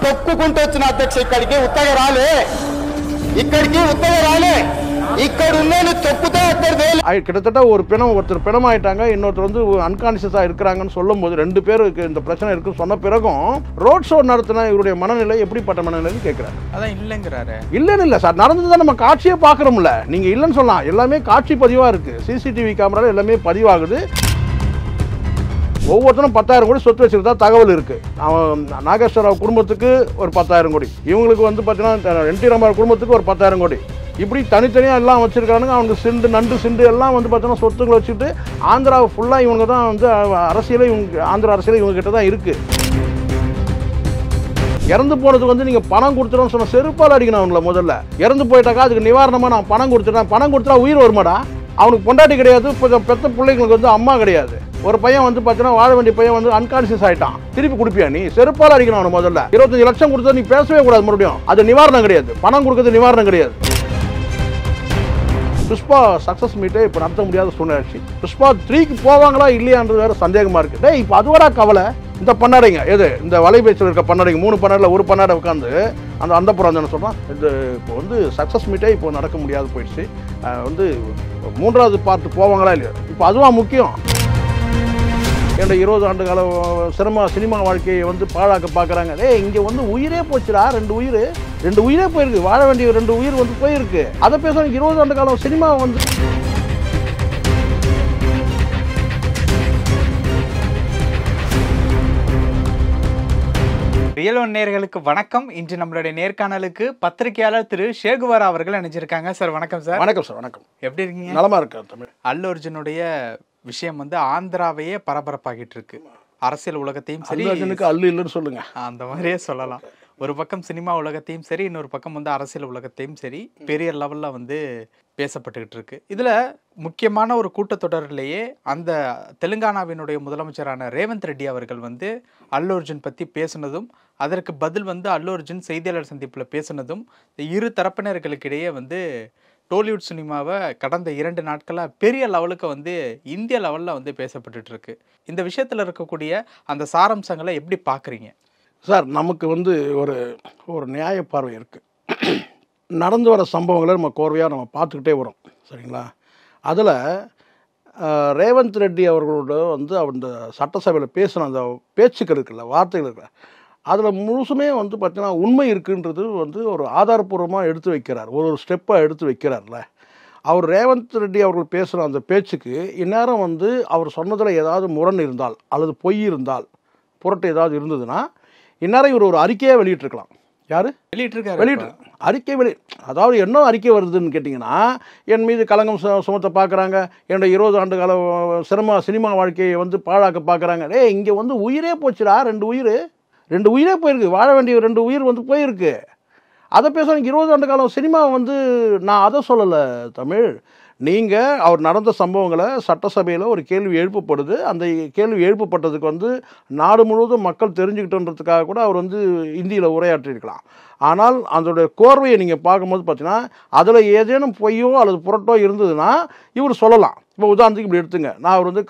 తొక్కుకుంటూ వచ్చిన అధ్యక్ష ఇక్కడికి ఉత్తగా రాలే ఇక్కడ ఉన్నోళ్ళు తొక్కుతే கிட்டத்தட்ட ஒரு பிணம் ஒருத்தர் பிணமாயிட்டாங்க, இன்னொருத்தர் வந்து அன்கான்சியஸா இருக்கிறாங்கன்னு சொல்லும் போது 2 பேருக்கு இந்த பிரச்சனை இருக்குன்னு சொன்ன பிறகும் ரோட் ஷோ நடத்தின இவருடைய மனநிலை எப்படிப்பட்ட மனநிலைன்னு கேட்கிறாரு. அதான் இல்லைங்கிறாரு. இல்ல சார், நடந்ததுதான் நம்ம காட்சியே பார்க்குறோம்ல. நீங்க இல்லைன்னு சொல்லலாம், எல்லாமே காட்சி பதிவா இருக்கு. சிசிடிவி கேமரால எல்லாமே பதிவாகுது. ஒவ்வொருத்தரும் 10,000 கோடி சொத்து வச்சிருந்தா தகவல் இருக்கு. நாகேஸ்வர ராவ் குடும்பத்துக்கு ஒரு 10,000 கோடி, இவங்களுக்கு வந்து பார்த்தீங்கன்னா என்டி ராமராவ் குடும்பத்துக்கு ஒரு 10,000 கோடி, இப்படி தனித்தனியாக எல்லாம் வச்சிருக்கானுங்க. அவங்க சிண்டு நண்டு சிண்டு எல்லாம் வந்து பார்த்தோன்னா சொத்துக்களை வச்சுட்டு ஆந்திராவை ஃபுல்லாக இவங்க தான் வந்து அரசியலே, இவங்க ஆந்திரா அரசியலே இவங்க கிட்ட தான் இருக்கு. இறந்து போனதுக்கு வந்து நீங்கள் பணம் கொடுத்துருன்னு சொன்ன செருப்பால் அடிக்கணும் அவங்கள. முதல்ல இறந்து போயிட்டாக்கா அதுக்கு நிவாரணமாக நான் பணம் கொடுத்துட்டேன். பணம் கொடுத்தா உயிர் வருமாடா? அவனுக்கு பொண்டாட்டி கிடையாது, பெத்த பிள்ளைங்களுக்கு வந்து அம்மா கிடையாது. ஒரு பையன் வந்து பார்த்தீங்கன்னா வாழ வேண்டிய பையன் வந்து அன்கான்சியஸ் ஆகிட்டான், திருப்பி கொடுப்பியா நீ? செருப்பால் அடிக்கணும் அவனை. முதல்ல 25 லட்சம் கொடுத்தா நீ பேசவே கூடாது மறுபடியும். அது நிவாரணம் கிடையாது, பணம் கொடுக்கறது நிவாரணம் கிடையாது. புஷ்பா சக்ஸஸ் மீட்டே இப்போ நடத்த முடியாத சூழ்நிலை. புஷ்பா 3க்கு போவாங்களா இல்லையான்றது வேறு சந்தேகமாக இருக்குது. டே இப்போ அதுவரா கவலை? இந்த பண்ணாடைங்க எது, இந்த வலைபேச்சில் இருக்க பண்ணாடைங்க 3 பண்ணாடில் ஒரு பண்ணாடை உட்காந்து அந்த புறம் என்ன சொல்கிறான், இது இப்போ வந்து சக்ஸஸ் மீட்டே இப்போ நடக்க முடியாது போயிடுச்சு, வந்து 3வது பார்ட் போவாங்களா இல்லையா? இப்போ அதுவா முக்கியம்? என்ற 20 ஆண்டு கால சினிமா வாழ்க்கையை வந்து பாழாக்க பார்க்குறாங்க. இங்கே வந்து உயிரே போச்சுடா, 2 உயிரே போயிருக்கு, வாழ வேண்டிய 2 உயிர் வந்து போயிருக்கு. அதை பேசுகிறாங்க. 20 ஆண்டு காலம் சினிமா வந்து ரியல் ஒன் நேயர்களுக்கு வணக்கம். இன்று நம்மளுடைய நேர்காணலுக்கு பத்திரிகையாளர் திரு ஷேகுவாரா அவர்கள் நினைச்சிருக்காங்க. சார் வணக்கம். சார் வணக்கம். சார் வணக்கம். எப்படி இருக்கீங்க? நலமா இருக்கா? தமிழ் அல்லு அர்ஜுனுடைய விஷயம் வந்து ஆந்திராவையே பரபரப்பாகிட்டு இருக்கு. அரசியல் உலகத்தையும் சரி, அல்லு இல்லைன்னு சொல்லுங்க, அந்த மாதிரியே சொல்லலாம். ஒரு பக்கம் சினிமா உலகத்தையும் சரி, இன்னொரு பக்கம் வந்து அரசியல் உலகத்தையும் சரி பெரிய லெவல்ல வந்து பேசப்பட்டுக்கிட்டு இருக்கு. இதுல முக்கியமான ஒரு கூட்டத்தொடரிலேயே அந்த தெலுங்கானாவினுடைய முதலமைச்சரான ரேவந்த் ரெட்டி அவர்கள் வந்து அல்லு அர்ஜுன் பத்தி பேசினதும், அதற்கு பதில் வந்து அல்லு அர்ஜுன் செய்தியாளர் சந்திப்பில் பேசினதும் இரு தரப்பினர்களுக்கிடையே வந்து டோலிவுட் சினிமாவை கடந்த 2 நாட்களாக பெரிய லெவலுக்கு வந்து இந்திய லெவலில் வந்து பேசப்பட்டுட்டு இருக்கு. இந்த விஷயத்தில் இருக்கக்கூடிய அந்த சாராம்சங்களை எப்படி பார்க்குறீங்க சார்? நமக்கு வந்து ஒரு நியாய பார்வை இருக்குது. நடந்து வர சம்பவங்களை நம்ம கோர்வையாக நம்ம பார்த்துக்கிட்டே வரோம், சரிங்களா? அதில் ரேவந்த் ரெட்டி அவர்களோட வந்து அந்த சட்டசபையில் பேசின அந்த பேச்சுக்கள் இருக்குல்ல, வார்த்தைகள் இருக்குல்ல, அதில் முழுசுமே வந்து பார்த்தீங்கன்னா உண்மை இருக்குன்றது வந்து ஒரு ஆதாரப்பூர்வமாக எடுத்து வைக்கிறார், ஒரு ஸ்டெப்பாக எடுத்து வைக்கிறார்ல. அவர் ரேவந்த் ரெட்டி அவர்கள் பேசுகிற அந்த பேச்சுக்கு இந்நேரம் வந்து அவர் சொன்னதில் ஏதாவது முரண் இருந்தால் அல்லது பொய் இருந்தால், புரட்டு ஏதாவது இருந்ததுன்னா இந்நேரம் இவர் ஒரு அறிக்கையை வெளியிட்டிருக்கலாம். யார் வெளியிட்டு அறிக்கை அதாவது என்ன அறிக்கை வருதுன்னு கேட்டிங்கன்னா, என் மீது களங்கம் சுமத்த பார்க்குறாங்க, என்னோட 20 ஆண்டு கால சினிமா வாழ்க்கையை வந்து பாழாக்க பார்க்குறாங்க. இங்கே வந்து உயிரே போச்சுடா, 2 உயிரே போயிருக்கு, வாழ வேண்டிய 2 உயிர் வந்து போயிருக்கு. அதை பேசுகிறாங்க. 20 ஆண்டு காலம் சினிமா வந்து, நான் அதை சொல்லலை தமிழ். நீங்கள் அவர் நடந்த சம்பவங்களை சட்டசபையில் ஒரு கேள்வி எழுப்பப்படுது. அந்த கேள்வி எழுப்பப்பட்டதுக்கு வந்து நாடு முழுவதும் மக்கள் தெரிஞ்சுக்கிட்டோன்றதுக்காக கூட அவர் வந்து இந்தியில் உரையாற்றிருக்கலாம். ஆனால் அதோடைய கோர்வையை நீங்கள் பார்க்கும்போது பார்த்தீங்கன்னா அதில் ஏதேனும் பொய்யோ அல்லது புரட்டோ இருந்ததுன்னா இவர் சொல்லலாம். இப்போ உதாரணத்துக்கு இப்படி எடுத்துங்க, நான் அவர் வந்து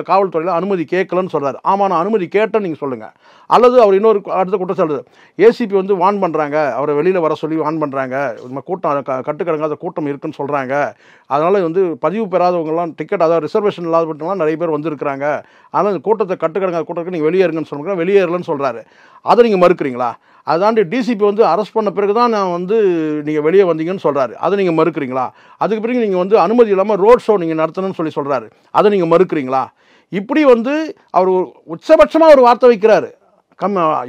காவல்துறையில் அனுமதி கேட்கலன்னு சொல்கிறார். ஆமாம், நான் அனுமதி கேட்டேன்னு நீங்கள் சொல்லுங்கள். அல்லது அவர் இன்னொரு அடுத்த குற்றச்சாட்டு, ஏசிபி வந்து வான் பண்ணுறாங்க, அவரை வெளியில் வர சொல்லி வான் பண்ணுறாங்க, கூட்டம் கட்டுக்கடங்காத கூட்டம் இருக்குன்னு சொல்கிறாங்க, அதனால் வந்து பதிவு பெறாதவங்கலாம் டிக்கெட், அதாவது ரிசர்வேஷன் இல்லாதவங்கலாம் நிறைய பேர் வந்திருக்கிறாங்க, அதனால் இந்த கூட்டத்தை கட்டுக்கடங்காத கூட்டத்துக்கு நீங்கள் வெளியேறுங்கன்னு சொல்லுங்க, வெளியேறலன்னு சொல்கிறாரு. அதை நீங்கள் மறுக்கிறீங்களா? அதாண்டி டிசிபி வந்து அரெஸ்ட் பண்ண பிறகு தான் நான் வந்து நீங்கள் வெளியே வந்தீங்கன்னு சொல்கிறாரு, அதை நீங்கள் மறுக்கிறீங்களா? அதுக்கு பிறகு நீங்கள் வந்து அனுமதி இல்லாமல் ரோட் ஷோ நீங்கள் நடத்தணும்னு சொல்கிறாரு, அதை நீங்கள் மறுக்கிறீங்களா? இப்படி வந்து அவர் உச்சபட்சமாக ஒரு வார்த்தை வைக்கிறாரு.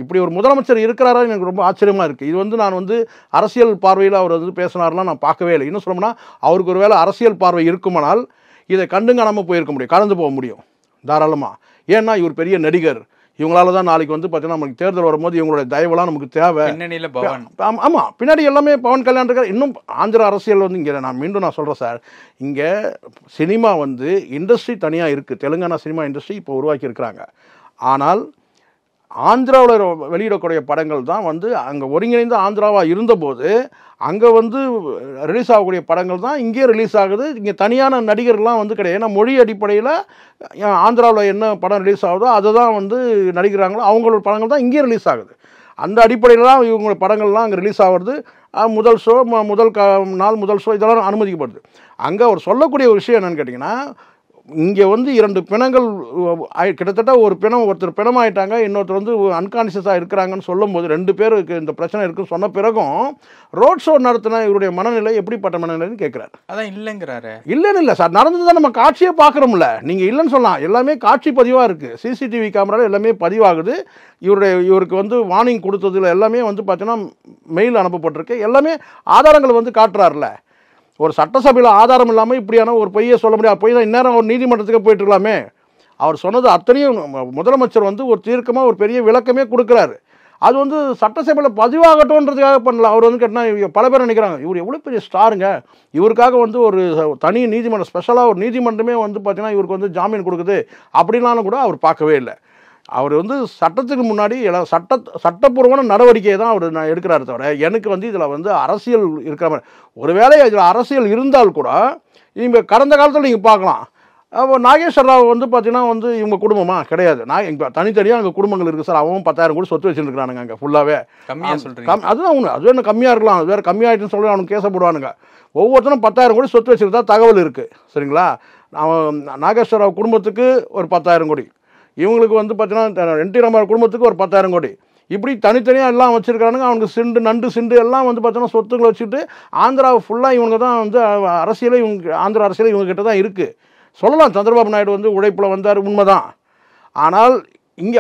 இப்படி ஒரு முதலமைச்சர் இருக்கிறாரா எனக்கு ரொம்ப ஆச்சரியமாக இருக்குது. இது வந்து நான் வந்து அரசியல் பார்வையில் அவர் வந்து பேசினார்லாம் நான் பார்க்கவே இல்லை. இன்னும் சொல்லணும்னா அவருக்கு ஒரு வேளை அரசியல் பார்வை இருக்குமானால் இதை கண்டுங்காணாமல் போயிருக்க முடியும், கடந்து போக முடியும் தாராளமாக. ஏன்னா இவர் பெரிய நடிகர், இவங்களால தான் நாளைக்கு வந்து பார்த்தீங்கன்னா நமக்கு தேர்தல் வரும்போது இவங்களுடைய தயவுலாம் நமக்கு தேவை. ஆமாம், பின்னாடி எல்லாமே பவன் கல்யாண் இருக்கார். இன்னும் ஆந்திரா அரசியல் வந்து இங்கே நான் மீண்டும் சொல்கிறேன் சார், இங்கே சினிமா வந்து இண்டஸ்ட்ரி தனியாக இருக்குது. தெலுங்கானா சினிமா இண்டஸ்ட்ரி இப்போ உருவாக்கி இருக்கிறாங்க. ஆனால் ஆந்திராவில் வெளியிடக்கூடிய படங்கள் தான் வந்து அங்கே ஒருங்கிணைந்த ஆந்திராவாக இருந்தபோது அங்கே வந்து ரிலீஸ் ஆகக்கூடிய படங்கள் தான் இங்கே ரிலீஸ் ஆகுது. இங்கே தனியான நடிகர்லாம் வந்து கிடையாது. ஏன்னா மொழி அடிப்படையில் ஆந்திராவில் என்ன படம் ரிலீஸ் ஆகுதோ அதை தான் வந்து நடிக்கிறாங்களோ அவங்களோட படங்கள் தான் இங்கே ரிலீஸ் ஆகுது. அந்த அடிப்படையில் தான் இவங்க படங்கள்லாம் அங்கே ரிலீஸ் ஆகிறது. முதல் ஷோ முதல் ஷோ இதெல்லாம் அனுமதிக்கப்படுது. அங்கே அவர் சொல்லக்கூடிய ஒரு விஷயம் என்னென்னு கேட்டிங்கன்னா, இங்கே வந்து 2 பிணங்கள் கிட்டத்தட்ட ஒரு பிணம் ஒருத்தர் பிணமாயிட்டாங்க, இன்னொருத்தர் வந்து அன்கான்ஷியஸாக இருக்கிறாங்கன்னு சொல்லும் போது 2 பேருக்கு இந்த பிரச்சனை இருக்குன்னு சொன்ன பிறகும் ரோட் ஷோ நடத்தின இவருடைய மனநிலை எப்படிப்பட்ட மனநிலைன்னு கேட்குறாரு. அதான் இல்லைங்கிறாரு. இல்லைன்னு இல்லை சார், நடந்தது தான் நம்ம காட்சியே பார்க்குறோம்ல. நீங்கள் இல்லைன்னு சொல்லலாம், எல்லாமே காட்சி பதிவாக இருக்குது. சிசிடிவி கேமராவில் எல்லாமே பதிவாகுது. இவருக்கு வந்து வார்னிங் கொடுத்ததில் எல்லாமே வந்து பார்த்தீங்கன்னா மெயில் அனுப்பப்பட்டிருக்கு. எல்லாமே ஆதாரங்கள் வந்து காட்டுறாருல. ஒரு சட்டசபையில் ஆதாரம் இல்லாமல் இப்படியான ஒரு பொய்யை சொல்ல முடியாது. பொய் தான், இந்நேரம் ஒரு நீதிமன்றத்துக்கு போயிட்டு இருக்கலாமே. அவர் சொன்னது அத்தனையும் முதலமைச்சர் வந்து ஒரு தீர்க்கமாக ஒரு பெரிய விளக்கமே கொடுக்குறாரு. அது வந்து சட்டசபையில் பதிவாகட்டும்ன்றதுக்காக பண்ணல. அவர் வந்து கேட்டால் பல பேர் நினைக்கிறாங்க, இவர் எவ்வளோ பெரிய ஸ்டாருங்க, இவருக்காக வந்து ஒரு தனி நீதிமன்றம் ஸ்பெஷலாக ஒரு நீதிமன்றமே வந்து பார்த்தீங்கன்னா இவருக்கு வந்து ஜாமீன் கொடுக்குது அப்படின்னாலும் கூட அவர் பார்க்கவே இல்லை. அவர் வந்து சட்டத்துக்கு முன்னாடி சட்டப்பூர்வமான நடவடிக்கையை தான் அவர் எடுக்கிறாரு தவிர, எனக்கு வந்து இதில் வந்து அரசியல் இருக்கிற மாதிரி, ஒருவேளை இதில் அரசியல் இருந்தால் கூட நீங்கள் கடந்த காலத்தில் நீங்கள் பார்க்கலாம். நாகேஸ்வர ராவ் வந்து பார்த்தீங்கன்னா வந்து இவங்க குடும்பமாக கிடையாது. இப்போ தனித்தனியாக அங்கே குடும்பங்கள் இருக்குது சார். அவன் 10,000 கோடி சொத்து வச்சுருக்கிறானுங்க அங்கே ஃபுல்லாகவே. அதுதான் ஒன்று, அது வேணும் கம்மியாக இருக்கலாம், அது வேறு கம்மியாகிட்டுன்னு சொல்லி அவனுக்கு கேச போடுவானுங்க. ஒவ்வொருத்தரும் 10,000 கோடி சொத்து வச்சுருந்தா தகவல் இருக்குது சரிங்களா. அவன் நாகேஸ்வர ராவ் குடும்பத்துக்கு ஒரு 10,000 கோடி, இவங்களுக்கு வந்து பார்த்தீங்கன்னா என்டி ராமராவ் குடும்பத்துக்கு ஒரு 10,000 கோடி, இப்படி தனித்தனியாக எல்லாம் வச்சுருக்கானுங்க. அவனுக்கு நண்டு சிண்டு எல்லாம் வந்து பார்த்தீங்கன்னா சொத்துக்களை வச்சுட்டு ஆந்திராவை ஃபுல்லாக இவங்க தான் வந்து அரசியலே, ஆந்திரா அரசியலே இவங்க கிட்ட தான் இருக்குது சொல்லலாம். சந்திரபாபு நாயுடு வந்து உழைப்பில் வந்தார், உண்மைதான். ஆனால்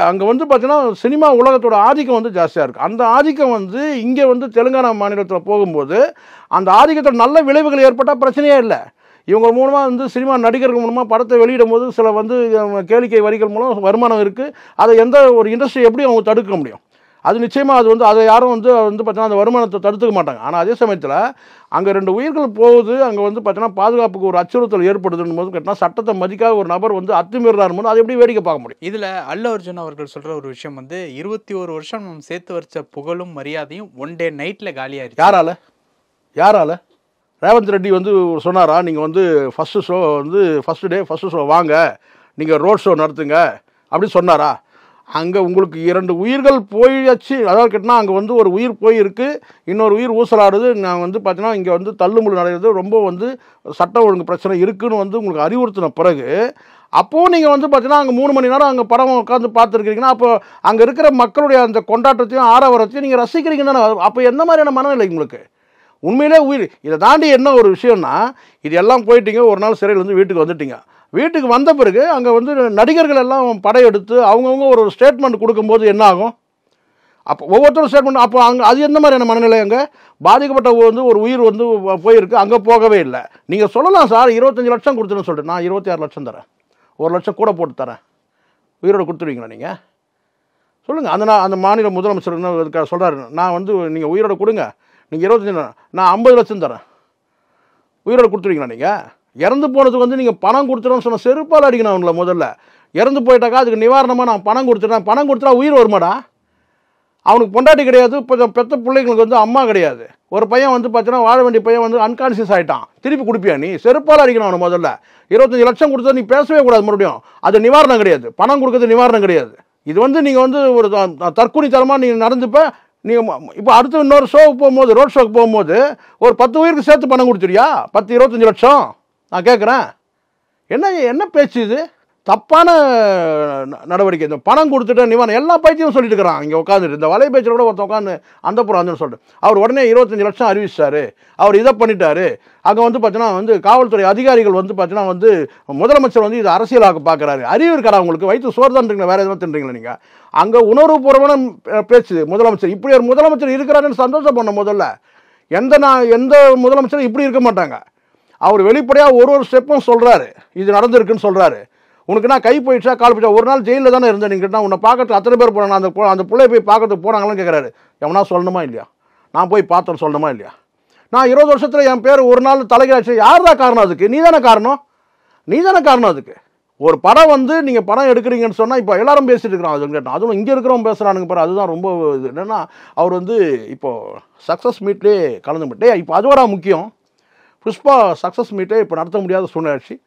அங்கே வந்து பார்த்தீங்கன்னா சினிமா உலகத்தோட ஆதிக்கம் வந்து ஜாஸ்தியாக இருக்குது. அந்த ஆதிக்கம் வந்து இங்கே வந்து தெலுங்கானா மாநிலத்தில் போகும்போது அந்த ஆதிக்கத்தோட நல்ல விளைவுகள் ஏற்பட்டால் பிரச்சனையே இல்லை. இவங்க மூலமாக வந்து சினிமா நடிகர்கள் மூலமாக படத்தை வெளியிடும் போது சில வந்து கேளிக்கை வரிகள் மூலம் வருமானம் இருக்குது. அதை எந்த ஒரு இண்டஸ்ட்ரி எப்படி அவங்க தடுக்க முடியும்? அது நிச்சயமாக அது வந்து அதை யாரும் வந்து பார்த்தீங்கன்னா அந்த வருமானத்தை தடுத்துக்க மாட்டாங்க. ஆனால் அதே சமயத்தில் அங்கே 2 உயிர்கள் போகுது, அங்கே வந்து பார்த்தீங்கன்னா பாதுகாப்புக்கு ஒரு அச்சுறுத்தல் ஏற்படுதுன்னு போது கேட்டால் சட்டத்தை மதிக்காத ஒரு நபர் வந்து அத்துமீறார் போது அதை எப்படி வேடிக்கை பார்க்க முடியும்? இதில் அல்லு அர்ஜுன் அவர்கள் சொல்கிற ஒரு விஷயம் வந்து 21 வருஷம் சேர்த்து வச்ச புகழும் மரியாதையும் ஒன் டே நைட்டில் காலியாயிருச்சு. யாரால? ரேவந்த் ரெட்டி வந்து சொன்னாரா, நீங்கள் வந்து ஃபஸ்ட்டு ஷோ வந்து ஃபஸ்ட்டு ஷோ வாங்க, நீங்கள் ரோட் ஷோ நடத்துங்க அப்படின்னு சொன்னாரா? அங்கே உங்களுக்கு 2 உயிர்கள் போயாச்சு. அதாவது கேட்டால் அங்கே வந்து ஒரு உயிர் போயிருக்கு, இன்னொரு உயிர் ஊசலாடுது. நான் வந்து பார்த்தீங்கன்னா இங்கே வந்து தள்ளுமுள்ளு நடக்குது, ரொம்ப வந்து சட்ட ஒழுங்கு பிரச்சனை இருக்குதுன்னு வந்து உங்களுக்கு அறிவுறுத்தின பிறகு அப்போது நீங்கள் வந்து பார்த்தீங்கன்னா அங்கே 3 மணி நேரம் அங்கே படம் உட்காந்து பார்த்துருக்கீங்கன்னா அப்போ அங்கே இருக்கிற மக்களுடைய அந்த கொண்டாட்டத்தையும் ஆரவாரத்தையும் நீங்கள் ரசிக்கிறீங்க தானே. அப்போ எந்த மாதிரியான மனநிலை உங்களுக்கு? உண்மையிலே உயிர் இதை தாண்டி என்ன ஒரு விஷயம்னா, இது எல்லாம் போயிட்டீங்க, ஒரு நாள் சிறையில் வந்து வீட்டுக்கு வந்துட்டீங்க. வீட்டுக்கு வந்த பிறகு அங்கே வந்து நடிகர்கள் எல்லாம் படையெடுத்து அவங்கவுங்க ஒரு ஸ்டேட்மெண்ட் கொடுக்கும்போது என்ன ஆகும்? அப்போ ஒவ்வொருத்தரும் ஸ்டேட்மெண்ட், அப்போ அங்கே அது எந்த மாதிரியான மனநிலை? அங்கே பாதிக்கப்பட்ட வந்து ஒரு உயிர் வந்து போயிருக்கு, அங்கே போகவே இல்லை. நீங்கள் சொல்லலாம் சார் 25 லட்சம் கொடுத்துருன்னு சொல்லிட்டு, நான் 26 லட்சம் தரேன், 1 லட்சம் கூட போட்டு தரேன், உயிரோடு கொடுத்துருவீங்களா நீங்கள்? சொல்லுங்கள். அந்த மாநில முதலமைச்சர் என்ன சொல்கிறாரு, நான் வந்து நீங்கள் உயிரோடு கொடுங்க, நீங்கள் 25, நான் 50 லட்சம் தரேன், உயிரோடு கொடுத்துருவீங்களா நீங்கள்? இறந்து போனதுக்கு வந்து நீங்கள் பணம் கொடுத்துருன்னு சொன்ன செருப்பால் அடிக்கணும் அவங்கள. முதல்ல இறந்து போயிட்டாக்கா அதுக்கு நிவாரணமாக நான் பணம் கொடுத்துட்டேன். பணம் கொடுத்துட்டா உயிர் வருமாடா? அவனுக்கு பொண்டாட்டி கிடையாது, இப்போ பெற்ற பிள்ளைங்களுக்கு வந்து அம்மா கிடையாது. ஒரு பையன் வந்து பார்த்தீங்கன்னா வாழ வேண்டிய பையன் வந்து அன்கான்ஷியஸ் ஆகிட்டான், திருப்பி கொடுப்பியா நீ? செருப்பால் அடிக்கணும் அவனை. முதல்ல 25 லட்சம் கொடுத்தா நீ பேசவே கூடாது மறுபடியும். அது நிவாரணம் கிடையாது, பணம் கொடுக்கறது நிவாரணம் கிடையாது. இது வந்து நீங்கள் வந்து ஒரு தற்கொலைத்தனமாக நீங்கள் நடந்துப்ப. நீங்கள் இப்போ அடுத்து இன்னொரு ஷோவுக்கு போகும்போது, ரோட் ஷோக்கு போகும்போது ஒரு 10 உயிருக்கு சேர்த்து பணம் கொடுத்துருவியா? 25 லட்சம் நான் கேட்குறேன். என்ன பேச்சு இது? தப்பான நடவடிக்கை. இந்த பணம் கொடுத்துட்டு நிவாரணம் எல்லா பைத்தியும் சொல்லிட்டு இருக்கிறான் இங்கே உட்காந்துட்டு. இந்த வலை பேச்சில் கூட ஒருத்தன் உட்காந்து அந்த புறம் வந்து சொல்லிட்டு அவர் உடனே 25 லட்சம் அறிவிச்சாரு, அவர் இதை பண்ணிட்டாரு. அங்கே வந்து பார்த்தீங்கன்னா வந்து காவல்துறை அதிகாரிகள் வந்து பார்த்தீங்கன்னா வந்து முதலமைச்சர் வந்து இதை அரசியலாக பார்க்குறாரு. அறிவு இருக்காரா உங்களுக்கு? வயிற்று சோறு தான்றீங்களா, வேறு எதுவும் தின்றீங்களா நீங்கள்? அங்கே உணர்வுபூர்வமான பேச்சு முதலமைச்சர். இப்படி ஒரு முதலமைச்சர் இருக்கிறாருன்னு சந்தோஷம் பண்ண. முதல்ல எந்த முதலமைச்சரும் இப்படி இருக்க மாட்டாங்க. அவர் வெளிப்படையாக ஒரு ஸ்டெப்பும் சொல்கிறாரு, இது நடந்திருக்குன்னு சொல்கிறாரு. உனக்கு நான் கை போயிடுச்சா கால் போயிடுச்சா? ஒரு நாள் ஜெயிலில் தானே இருந்தேன், நீங்கள் கேட்டால் உன்னை பார்க்கறதுக்கு அத்தனை பேர் போனாங்க, அந்த பிள்ளைய போய் பார்க்கறதுக்கு போனாங்களான்னு கேட்குறாரு. எவனா சொல்லணுமா இல்லையா? நான் போய் பார்த்தேன்னு சொல்லணுமா இல்லையா? நான் 20 வருஷத்தில் என் பேர் ஒரு நாள் தலைகாட்சி. யார் தான் காரணம் அதுக்கு? நீ தானே காரணம் அதுக்கு. ஒரு படம் வந்து நீங்கள் படம் எடுக்கிறீங்கன்னு சொன்னால் இப்போ எல்லாரும் பேசிட்டு இருக்கிறோம். அதுன்னு கேட்டோம், அதுவும் இங்கே இருக்கிறவங்க பேசுகிறானுங்க பாரு. அதுதான் ரொம்ப இது என்னென்னா, அவர் வந்து இப்போது சக்ஸஸ் மீட்லேயே கலந்துட்டே. இப்போ அதுவரா முக்கியம். புஷ்பா சக்ஸஸ் மீட்டே இப்போ நடத்த முடியாத சூழ்நிலை.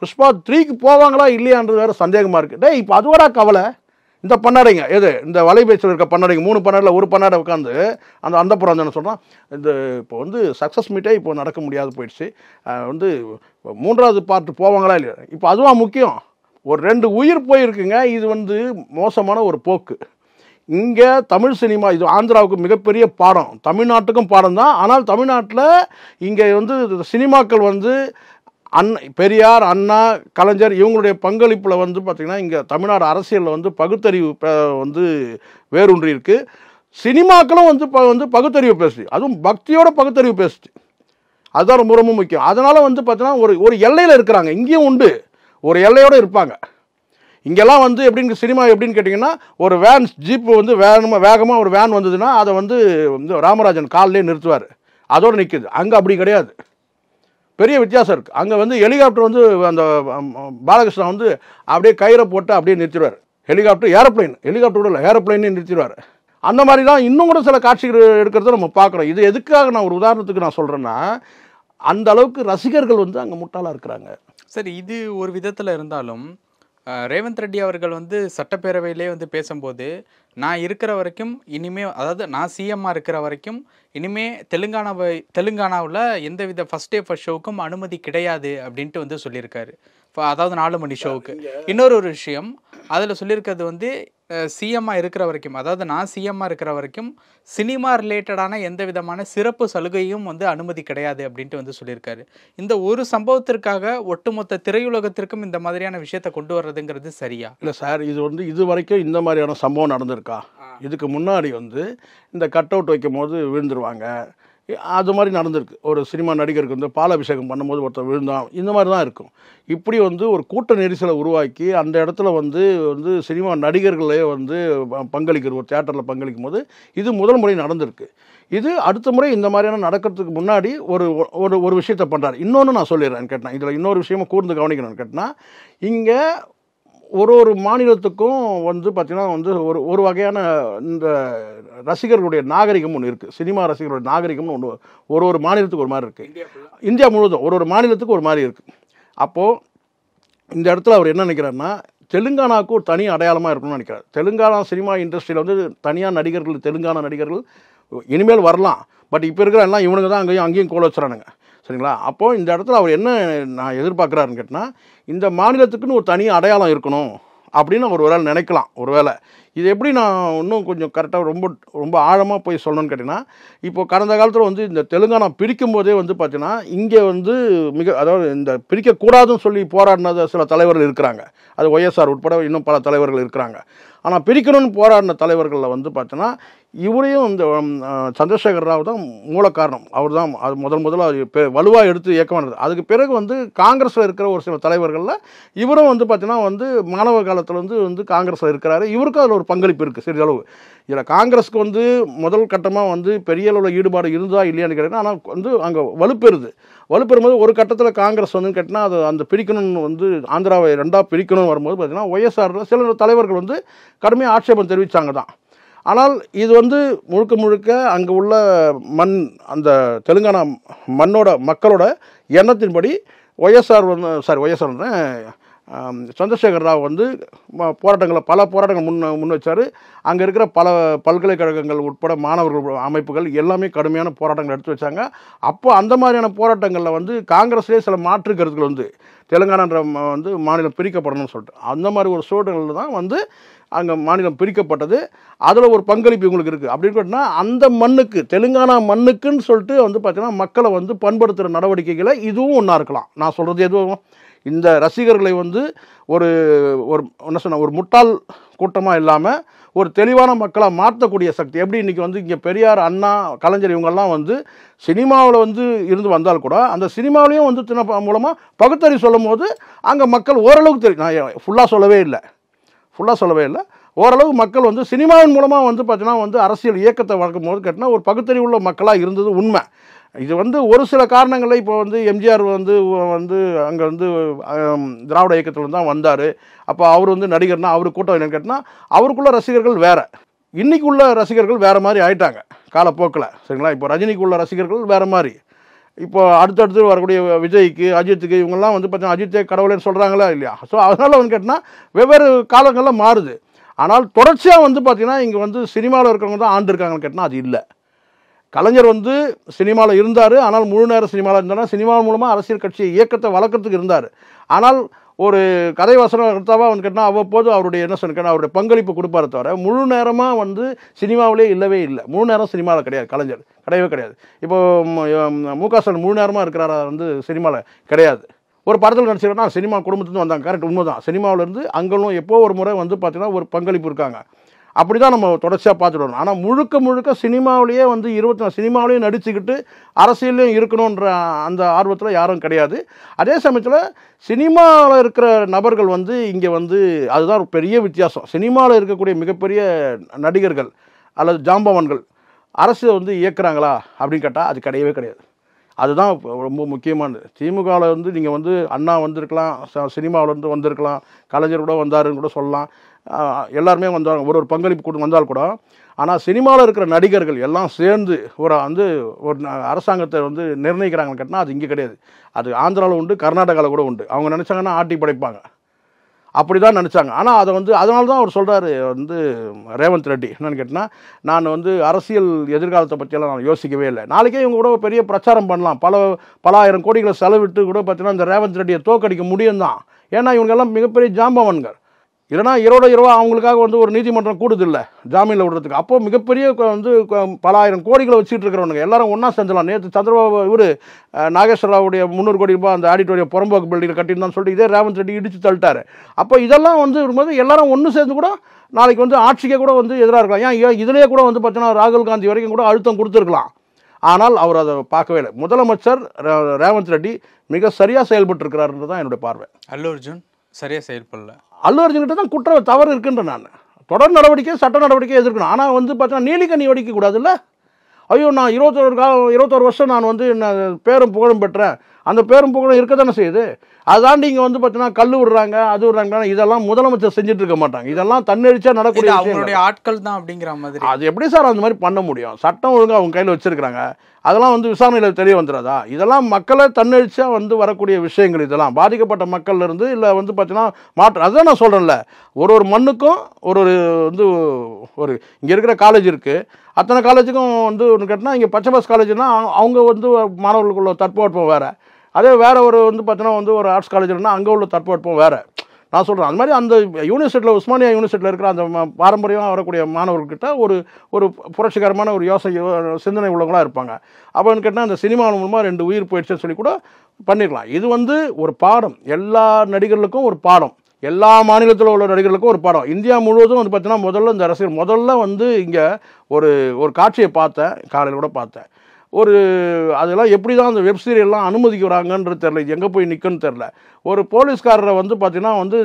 புஷ்பா 3க்கு போவாங்களா இல்லையான்றது வேறு சந்தேகமாக இருக்குது. இப்போ அதுவரா கவலை. இந்த பண்ணாடைங்க எது இந்த வலைபேச்சில் இருக்க பண்ணாடைங்க 3 பண்ணாடில் ஒரு பண்ணாடை உட்காந்து அந்த புறம் வந்து என்ன சொல்கிறான், இந்த இப்போ வந்து சக்ஸஸ் மீட்டே இப்போ நடக்க முடியாது போயிடுச்சு, வந்து 3வது பார்ட் போவாங்களா இல்லையா, இப்போ அதுவா முக்கியம், ஒரு 2 உயிர் போயிருக்குங்க. இது வந்து மோசமான ஒரு போக்கு. இங்கே தமிழ் சினிமா இது ஆந்திராவுக்கு மிகப்பெரிய பாடம், தமிழ்நாட்டுக்கும் பாடம் தான். ஆனால் தமிழ்நாட்டில் இங்கே வந்து சினிமாக்கள் வந்து பெரியார், அண்ணா, கலைஞர் இவங்களுடைய பங்களிப்பில் வந்து பார்த்திங்கன்னா இங்கே தமிழ்நாடு அரசியலில் வந்து பகுத்தறிவு வந்து வேரூன்றி இருக்குது. சினிமாக்களும் வந்து பகுத்தறிவு பேசுது, அதுவும் பக்தியோட பகுத்தறிவு பேசுது. அதுதான் ரொம்ப ரொம்ப முக்கியம். அதனால் வந்து பார்த்தீங்கன்னா ஒரு எல்லையில் இருக்கிறாங்க, இங்கேயும் உண்டு, ஒரு எல்லையோடு இருப்பாங்க. இங்கெல்லாம் வந்து எப்படின்னு சினிமா எப்படின்னு கேட்டிங்கன்னா, ஒரு வேன் ஜீப்பு வந்து வேகமாக ஒரு வேன் வந்ததுன்னா அதை வந்து ராமராஜன் காலிலே நிறுத்துவார், அதோடு நிற்குது. அங்கே அப்படி கிடையாது, பெரிய வித்தியாசம் இருக்குது. அங்கே வந்து ஹெலிகாப்டர் வந்து அந்த பாலகிருஷ்ணா வந்து அப்படியே கயிறை போட்டு அப்படியே நிறுத்திடுவார். ஹெலிகாப்டர் இல்லை ஏரோப்ளைனே நிறுத்திடுவார். அந்த மாதிரி தான் இன்னும் கூட சில காட்சிகள் எடுக்கிறத நம்ம பார்க்குறோம். இது எதுக்காக நான் ஒரு உதாரணத்துக்கு நான் சொல்கிறேன்னா, அந்த அளவுக்கு ரசிகர்கள் வந்து அங்கே முட்டாளாக இருக்கிறாங்க. சரி, இது ஒரு விதத்தில் இருந்தாலும் ரேவந்த் ரெட்டி அவர்கள் வந்து சட்டப்பேரவையிலே வந்து பேசும்போது, நான் இருக்கிற வரைக்கும் இனிமே, அதாவது நான் சிஎம்மாக இருக்கிற வரைக்கும் இனிமே தெலுங்கானாவில் எந்தவித ஃபஸ்ட் டே ஃபஸ்ட் ஷோவுக்கும் அனுமதி கிடையாது அப்படின்ட்டு வந்து சொல்லியிருக்காரு. அதாவது 4 மணி ஷோவுக்கு. இன்னொரு விஷயம் அதில் சொல்லியிருக்கிறது வந்து சிஎம்மாக இருக்கிற வரைக்கும், அதாவது நான் சிஎம்மாக இருக்கிற வரைக்கும் சினிமா ரிலேட்டடான எந்த விதமான சிறப்பு சலுகையும் வந்து அனுமதி கிடையாது அப்படின்ட்டு வந்து சொல்லியிருக்காரு. இந்த ஒரு சம்பவத்திற்காக ஒட்டுமொத்த திரையுலகத்திற்கும் இந்த மாதிரியான விஷயத்தை கொண்டு வர்றதுங்கிறது சரியா? இல்லை சார், இது வந்து இது வரைக்கும் இந்த மாதிரியான சம்பவம் நடந்திருக்கா? இதுக்கு முன்னாடி வந்து இந்த கட் அவுட் வைக்கும் போது விழுந்துருவாங்க, அது மாதிரி நடந்திருக்கு. ஒரு சினிமா நடிகருக்கு வந்து பாலாபிஷேகம் பண்ணும்போது ஒருத்தர் விழுந்தான், இந்த மாதிரி தான் இருக்கும். இப்படி வந்து ஒரு கூட்ட நெரிசலை உருவாக்கி அந்த இடத்துல வந்து சினிமா நடிகர்களே வந்து பங்களிக்கிற ஒரு தியேட்டரில் பங்களிக்கும் போது இது முதல் முறை நடந்திருக்கு. இது அடுத்த முறை இந்த மாதிரியான நடக்கிறதுக்கு முன்னாடி ஒரு விஷயத்தை பண்ணுறாரு. இன்னொன்று நான் சொல்லிடுறேன்னு கேட்டேன், இதில் இன்னொரு விஷயமா கூர்ந்து கவனிக்கணும்னு கேட்டால், இங்கே ஒரு மாநிலத்துக்கும் வந்து பார்த்திங்கன்னா வந்து ஒரு வகையான இந்த ரசிகர்களுடைய நாகரிகம் ஒன்று இருக்குது. சினிமா ரசிகர்களுடைய நாகரிகம்னு ஒன்று ஒரு மாநிலத்துக்கு ஒரு மாதிரி இருக்குது. இந்தியா முழுவதும் ஒரு மாநிலத்துக்கு ஒரு மாதிரி இருக்குது. அப்போது இந்த இடத்துல அவர் என்ன நினைக்கிறாருன்னா, தெலுங்கானாவுக்கு ஒரு தனி அடையாளமாக இருக்கணும்னு நினைக்கிறார். தெலுங்கானா சினிமா இண்டஸ்ட்ரியில் வந்து தனியாக நடிகர்கள், தெலுங்கானா நடிகர்கள் இனிமேல் வரலாம், பட் இப்போ இருக்கிற எல்லாம் இவனுங்க தான் அங்கேயும் கோல வச்சுறானுங்க, சரிங்களா? அப்போது இந்த இடத்துல அவர் என்ன நான் எதிர்பார்க்குறாருன்னு கேட்டால், இந்த மாநிலத்துக்குன்னு ஒரு தனி அடையாளம் இருக்கணும் அப்படின்னு அவர் ஒரு வேளை நினைக்கலாம். ஒரு வேளை இது எப்படி நான் இன்னும் கொஞ்சம் கரெக்டாக ரொம்ப ஆழமாக போய் சொல்லணும்னு கேட்டிங்கன்னா, இப்போது கடந்த காலத்தில் வந்து இந்த தெலுங்கானா பிரிக்கும் போதே வந்து பார்த்தீங்கன்னா, இங்கே வந்து அதாவது இந்த பிரிக்கக்கூடாதுன்னு சொல்லி போராடினது சில தலைவர்கள் இருக்கிறாங்க. அது ஒய்எஸ்ஆர் உட்பட இன்னும் பல தலைவர்கள் இருக்கிறாங்க. ஆனால் பிரிக்கணும்னு போராடின தலைவர்களில் வந்து பார்த்தோன்னா, இவரையும் இந்த சந்திரசேகர் ராவ் தான் மூல காரணம். அவர் தான் அது முதல்ல வலுவாக எடுத்து இயக்கமானது. அதுக்கு பிறகு வந்து காங்கிரஸில் இருக்கிற ஒரு சில தலைவர்களில் இவரும் வந்து பார்த்தீங்கன்னா வந்து மாணவ காலத்தில் வந்து காங்கிரஸில் இருக்கிறாரு. இவருக்கும் அதில் ஒரு பங்களிப்பு இருக்குது சிறிதளவு. இதில் காங்கிரஸுக்கு வந்து முதல் கட்டமாக வந்து பெரிய அளவில் ஈடுபாடு இருந்தால் இல்லையான்னு கேட்டீங்கன்னா, ஆனால் வந்து அங்கே வலுப்பெறும்போது ஒரு கட்டத்தில் காங்கிரஸ் வந்து கேட்டினா அது அந்த பிரிக்கணும்னு வந்து ஆந்திராவை 2ஆக பிரிக்கணும்னு வரும்போது பார்த்தீங்கன்னா ஒய்எஸ்ஆரில் சில தலைவர்கள் வந்து கடுமையாக ஆட்சேபம் தெரிவித்தாங்க தான். ஆனால் இது வந்து முழுக்க அங்கே உள்ள அந்த தெலுங்கானா மக்களோட எண்ணத்தின்படி சந்திரசேகர் ராவ் வந்து பல போராட்டங்கள் முன் வச்சார். அங்கே இருக்கிற பல பல்கலைக்கழகங்கள் உட்பட மாணவர்கள் அமைப்புகள் எல்லாமே கடுமையான போராட்டங்கள் எடுத்து வச்சாங்க. அப்போ அந்த மாதிரியான போராட்டங்களில் வந்து காங்கிரஸ்லேயே சில மாற்று கருத்துக்கள் வந்து தெலுங்கானான்ற வந்து மாநிலம் பிரிக்கப்படணும்னு சொல்லிட்டு அந்த மாதிரி ஒரு சூழலில் தான் வந்து அங்கே மாநிலம் பிரிக்கப்பட்டது. அதில் ஒரு பங்களிப்பு இவங்களுக்கு இருக்குது. அப்படின்னு கேட்டால் அந்த மண்ணுக்கு, தெலுங்கானா மண்ணுக்குன்னு சொல்லிட்டு வந்து பார்த்தீங்கன்னா மக்களை வந்து பண்படுத்துகிற நடவடிக்கைகளை இதுவும் ஒன்றா இருக்கலாம். நான் சொல்கிறது எதுவும் இந்த ரசிகர்களை வந்து ஒரு என்ன சொன்ன ஒரு முட்டாள் கூட்டமாக இல்லாமல் ஒரு தெளிவான மக்களாக மாற்றக்கூடிய சக்தி. எப்படி இன்றைக்கி வந்து இங்கே பெரியார், அண்ணா, கலைஞர் இவங்கெல்லாம் வந்து சினிமாவில் வந்து இருந்து வந்தால் கூட அந்த சினிமாவிலையும் வந்து மூலமாக பகுத்தறிவு சொல்லும் போது அங்கே மக்கள் ஓரளவுக்கு தெரியும். நான் ஃபுல்லாக சொல்லவே இல்லை, ஓரளவு மக்கள் வந்து சினிமாவின் மூலமாக வந்து பார்த்தீங்கன்னா வந்து அரசியல் இயக்கத்தை வளர்க்கும் போது கேட்டால் ஒரு பகுத்தறிவுள்ள மக்களாக இருந்தது உண்மை. இது வந்து ஒரு சில காரணங்களில் இப்போ வந்து எம்ஜிஆர் வந்து அங்கே வந்து திராவிட இயக்கத்தில் தான் வந்தார். அப்போ அவர் வந்து நடிகர்னா அவர் கூட்டம் என்னன்னு கேட்டால் அவருக்குள்ள ரசிகர்கள் வேறு, இன்றைக்கி உள்ள ரசிகர்கள் வேறு மாதிரி ஆயிட்டாங்க காலப்போக்கில், சரிங்களா? இப்போ ரஜினிக்கு உள்ள ரசிகர்கள் வேறு மாதிரி, இப்போ அடுத்தடுத்து வரக்கூடிய விஜய்க்கு, அஜித்துக்கு இவங்கெல்லாம் வந்து பார்த்தீங்கன்னா அஜித்தே கடவுளேன்னு சொல்கிறாங்களா இல்லையா? ஸோ அதனால் வந்து கேட்டால் வெவ்வேறு காலங்களில் மாறுது. ஆனால் தொடர்ச்சியாக வந்து பார்த்திங்கன்னா இங்கே வந்து சினிமாவில் இருக்கிறவங்க தான் ஆண்டு இருக்காங்கன்னு கேட்டால் அது இல்லை. கலைஞர் வந்து சினிமாவில் இருந்தார், ஆனால் முழு நேர சினிமாவில் இருந்தார். சினிமா மூலமாக அரசியல் கட்சி இயக்கத்தை வளர்க்கறதுக்கு இருந்தார். ஆனால் ஒரு கதை வசனம் எடுத்தாவா வந்து கேட்டால் அவ்வப்போது அவருடைய என்ன சொன்ன அவருடைய பங்களிப்பு கொடுப்பாரு தவிர முழு நேரமாக வந்து சினிமாவிலே இல்லவே இல்லை. முழு நேரம் சினிமாவில் கிடையாது, கலைஞர் கிடையவே கிடையாது. இப்போ மு.க. ஸ்டாலின் முழு நேரமாக இருக்கிறாரா வந்து சினிமாவில் கிடையாது. ஒரு படத்தில் நடிச்சிருக்கா சினிமா குடும்பத்துலேருந்து வந்தாங்க, கரெக்ட், உண்மை தான். சினிமாவிலேருந்து அங்களும் எப்போ ஒரு முறை வந்து பார்த்தீங்கன்னா ஒரு பங்களிப்பு இருக்காங்க. அப்படி தான் நம்ம தொடர்ச்சியாக பார்த்துட்டு வரணும். ஆனால் முழுக்க முழுக்க சினிமாவிலேயே வந்து 24 சினிமாவிலேயும் நடிச்சுக்கிட்டு அரசியலையும் இருக்கணுன்ற அந்த ஆர்வத்தில் யாரும் கிடையாது. அதே சமயத்தில் சினிமாவில் இருக்கிற நபர்கள் வந்து இங்கே வந்து அதுதான் ஒரு பெரிய வித்தியாசம். சினிமாவில் இருக்கக்கூடிய மிகப்பெரிய நடிகர்கள் அல்லது ஜாம்பவான்கள் அரசியல் வந்து இயக்குறாங்களா அப்படின்னு கேட்டால் அது கிடையவே கிடையாது. அதுதான் ரொம்ப முக்கியமானது. திமுகவில் வந்து நீங்கள் வந்து அண்ணா வந்திருக்கலாம், சினிமாவிலேருந்து வந்திருக்கலாம், கலைஞர் கூட வந்தாருன்னு கூட சொல்லலாம், எல்லாருமே வந்தாங்க, ஒரு பங்களிப்பு கூட வந்தால் கூட. ஆனால் சினிமாவில் இருக்கிற நடிகர்கள் எல்லாம் சேர்ந்து ஒரு வந்து ஒரு அரசாங்கத்தை வந்து நிர்ணயிக்கிறாங்கன்னு கேட்டால் அது இங்கே கிடையாது. அது ஆந்திராவில் உண்டு, கர்நாடகாவில் கூட உண்டு. அவங்க நினச்சாங்கன்னா ஆட்டி படைப்பாங்க, அப்படி தான் நினச்சாங்க. ஆனால் அதை வந்து அதனால தான் அவர் சொல்கிறாரு வந்து ரேவந்த் ரெட்டி என்னன்னு கேட்டால், நான் வந்து அரசியல் எதிர்காலத்தை பற்றியெல்லாம் நான் யோசிக்கவே இல்லை. நாளைக்கே இவங்க கூட பெரிய பிரச்சாரம் பண்ணலாம், பல ஆயிரம் கோடிகளை செலவிட்டு கூட பார்த்தீங்கன்னா இந்த ரேவந்த் ரெட்டியை தோக்கடிக்க முடியும் தான். ஏன்னா இவங்கெல்லாம் மிகப்பெரிய ஜாம்பவான்கள். இல்லைனா இரவா அவங்களுக்காக வந்து ஒரு நீதிமன்றம் கூடுதில்லை ஜாமீனில் விடுறதுக்கு. அப்போ மிகப்பெரிய வந்து பல ஆயிரம் கோடிகளை வச்சுட்டு இருக்கிறவனுங்க எல்லாரும் ஒன்றா செஞ்சலாம். நேற்று சந்திரபாபு இவர் நாகேஸ்வரராவுடைய 300 கோடி ரூபாய் அந்த ஆடிட்டோரியம் புறம்போக்கு பில்டிங்கில் கட்டியிருந்தான்னு சொல்லிட்டு இதே ரேவந்த் ரெட்டி இடித்து தள்ளிட்டாரு. அப்போ இதெல்லாம் வந்து இருக்கும்போது எல்லாரும் ஒன்று சேர்ந்து கூட நாளைக்கு வந்து ஆட்சிக்கே கூட வந்து எதிராக இருக்கலாம். ஏன் இதிலேயே கூட வந்து பார்த்தீங்கன்னா ராகுல் காந்தி வரைக்கும் கூட அழுத்தம் கொடுத்துருக்கலாம். ஆனால் அவர் அதை பார்க்கவே இல்லை. முதலமைச்சர் ரேவந்த் ரெட்டி மிக சரியாக செயல்பட்டு இருக்கிறாருன்றது தான் என்னுடைய பார்வை. அல்லு அர்ஜுன் சரியாக செயல்படல. அல்லு அர்ஜுன்கிட்ட தான் தவறு இருக்குன்ற நான் தொடர் நடவடிக்கை சட்ட நடவடிக்கை எதிர்க்கணும். ஆனால் வந்து பார்த்தீங்கன்னா நீலிக்கண்ணி வடிக்க கூடாதுல்ல. ஐயோ நான் 21 வருஷம் நான் வந்து பேரும் புகழும் பெற்றேன், அந்த பேரும் புகழும் இருக்க தானே செய்யுது. அதாண்டி இங்கே வந்து பார்த்தீங்கன்னா கல் விடுறாங்க, அது விடுறாங்க, இதெல்லாம் முதலமைச்சர் செஞ்சுட்டு இருக்க மாட்டாங்க. இதெல்லாம் தன்னெழுச்சியாக நடக்கூடிய அவங்களுடைய ஆட்கள் தான் அப்படிங்கிற மாதிரி. அது எப்படி சார் அந்த மாதிரி பண்ண முடியும்? சட்டம் ஒழுங்காக அவங்க கையில் வச்சிருக்கிறாங்க, அதெல்லாம் வந்து விசாரணையில் தெரிய வந்துடாதா? இதெல்லாம் மக்களை தன்னெழுச்சியாக வந்து வரக்கூடிய விஷயங்கள். இதெல்லாம் பாதிக்கப்பட்ட மக்கள் இருந்து இல்லை வந்து பார்த்தீங்கன்னா மாற்றம். அதுதான் நான் சொல்கிறேன்ல, ஒரு மண்ணுக்கும் ஒரு வந்து ஒரு இங்கே இருக்கிற காலேஜ் இருக்குது, அத்தனை காலேஜுக்கும் வந்து ஒன்று கேட்டால் இங்கே பச்சை பாஸ் காலேஜ்னா அவங்க வந்து மாணவர்களுக்குள்ள தட்பவெப்பம் வேறு, அதே வேறு ஒரு வந்து பார்த்தீங்கன்னா வந்து ஒரு ஆர்ட்ஸ் காலேஜ்னா அங்கே உள்ள தட்பவெப்பம் வேறு. நான் சொல்கிறேன் அந்த மாதிரி அந்த யூனிவர்சிட்டியில் உஸ்மானியா யூனிவர்சிட்டியில் இருக்கிற அந்த பாரம்பரியமாக வரக்கூடிய மாணவர்கிட்ட ஒரு புரட்சிகரமான ஒரு சிந்தனை உள்ளவங்களாக இருப்பாங்க. அப்போன்னு கேட்டால் அந்த சினிமா மூலமாக 2 உயிர் போயிடுச்சுன்னு சொல்லி கூட பண்ணிடலாம். இது வந்து ஒரு பாடம், எல்லா நடிகர்களுக்கும் ஒரு பாடம், எல்லா மாநிலத்தில் உள்ள நடிகர்களுக்கும் ஒரு பாடம். இந்தியா முழுவதும் வந்து பார்த்தீங்கன்னா முதல்ல இந்த ரசிகர் முதல்ல வந்து இங்கே ஒரு காட்சியை பார்த்தேன், காலையில் கூட பார்த்தேன். அதெல்லாம் எப்படி தான் அந்த வெப் சீரியல்லாம் அனுமதிக்கிறாங்கன்றது தெரில, இது எங்கே போய் நிற்குன்னு தெரில. ஒரு போலீஸ்காரரை வந்து பார்த்தீங்கன்னா வந்து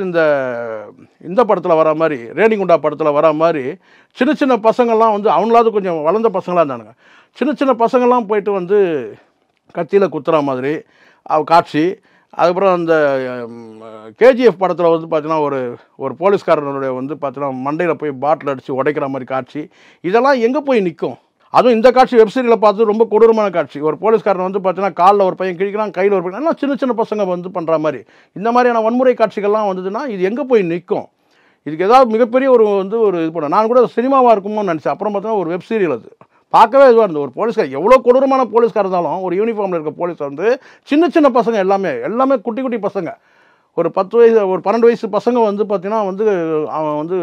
இந்த படத்தில் வர மாதிரி, ரேணிகுண்டா படத்தில் வர மாதிரி சின்ன சின்ன பசங்கள்லாம் வந்து அவங்களாவது கொஞ்சம் வளர்ந்த பசங்களாக இருந்தானுங்க. சின்ன பசங்கள்லாம் போயிட்டு வந்து கத்தியில் குத்துற மாதிரி காட்சி. அதுக்கப்புறம் அந்த கேஜிஎஃப் படத்தில் வந்து பார்த்தீங்கன்னா ஒரு போலீஸ்காரனுடைய வந்து பார்த்தீங்கன்னா மண்டையில் போய் பாட்டில் அடித்து உடைக்கிற மாதிரி காட்சி. இதெல்லாம் எங்கே போய் நிற்கும்? அதுவும் இந்த காட்சி வெப்சீரியில் பார்த்து ரொம்ப கொடூரமான காட்சி. ஒரு போலீஸ்காரன் வந்து பார்த்தீங்கன்னா காலில் ஒரு பையன் கிழிக்கிறான், கையில் ஒரு பையன், எல்லாம் சின்ன பசங்க வந்து பண்ணுற மாதிரி. இந்த மாதிரியான வன்முறை காட்சிகள்லாம் வந்ததுன்னா இது எங்கே போய் நிற்கும்? இதுக்கு ஏதாவது மிகப்பெரிய ஒரு இது பண்ண. நான் கூட சினிமாவாக இருக்குமோன்னு நினச்சேன். அப்புறம் பார்த்தீங்கன்னா ஒரு வெப் சீரியல் அது பார்க்கவே இதுவாக இருந்தது. ஒரு போலீஸ்கார் எவ்வளோ கொடூரமான போலீஸ்கார் இருந்தாலும் ஒரு யூனிஃபார்மில் இருக்க போலீஸ் வந்து சின்ன பசங்க எல்லாமே குட்டி பசங்க, ஒரு 10 வயசு ஒரு 12 வயசு பசங்க வந்து பார்த்தீங்கன்னா வந்து அவன் வந்து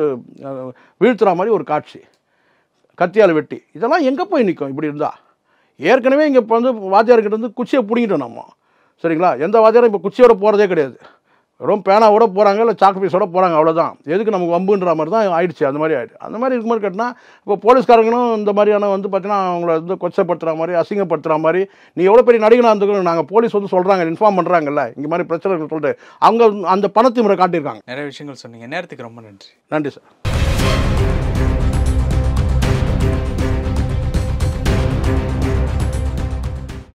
வீழ்த்துற மாதிரி ஒரு காட்சி, கத்தியால் வெட்டி. இதெல்லாம் எங்கே போய் நிற்கும் இப்படி இருந்தால்? ஏற்கனவே இங்கே இப்போ வந்து வாத்தியார்கிட்ட வந்து குச்சியை பிடிங்கிட்டோம் நம்ம, சரிங்களா? எந்த வாத்தியாரும் இப்போ குச்சியோட போகிறதே கிடையாது. வெறும் பேனாவோட போகிறாங்க, இல்லை சாக்கு பீஸோட போகிறாங்க, அவ்வளோதான். எதுக்கு நமக்கு வம்புன்ற மாதிரி தான் ஆயிடுச்சு. அந்த மாதிரி ஆகிடுச்சு. அந்த மாதிரி இருக்கும்போது கேட்டால் இப்போ போலீஸ்காரங்களும் இந்த மாதிரியான வந்து பார்த்தீங்கன்னா அவங்கள வந்து கொச்சப்படுத்துகிற மாதிரி, அசிங்கப்படுத்துகிற மாதிரி, நீ எவ்வளோ பெரிய நடிகனாக இருந்துக்கணும், நாங்கள் போலீஸ் வந்து சொல்கிறாங்க, இன்ஃபார்ம் பண்ணுறாங்கல்ல, இங்கே மாதிரி பிரச்சனைகள் சொல்லிட்டு அவங்க அந்த பணத்தை முறை காட்டியிருக்காங்க. நிறைய விஷயங்கள் சொன்னீங்க. நேரத்துக்கு ரொம்ப நன்றி. நன்றி சார்.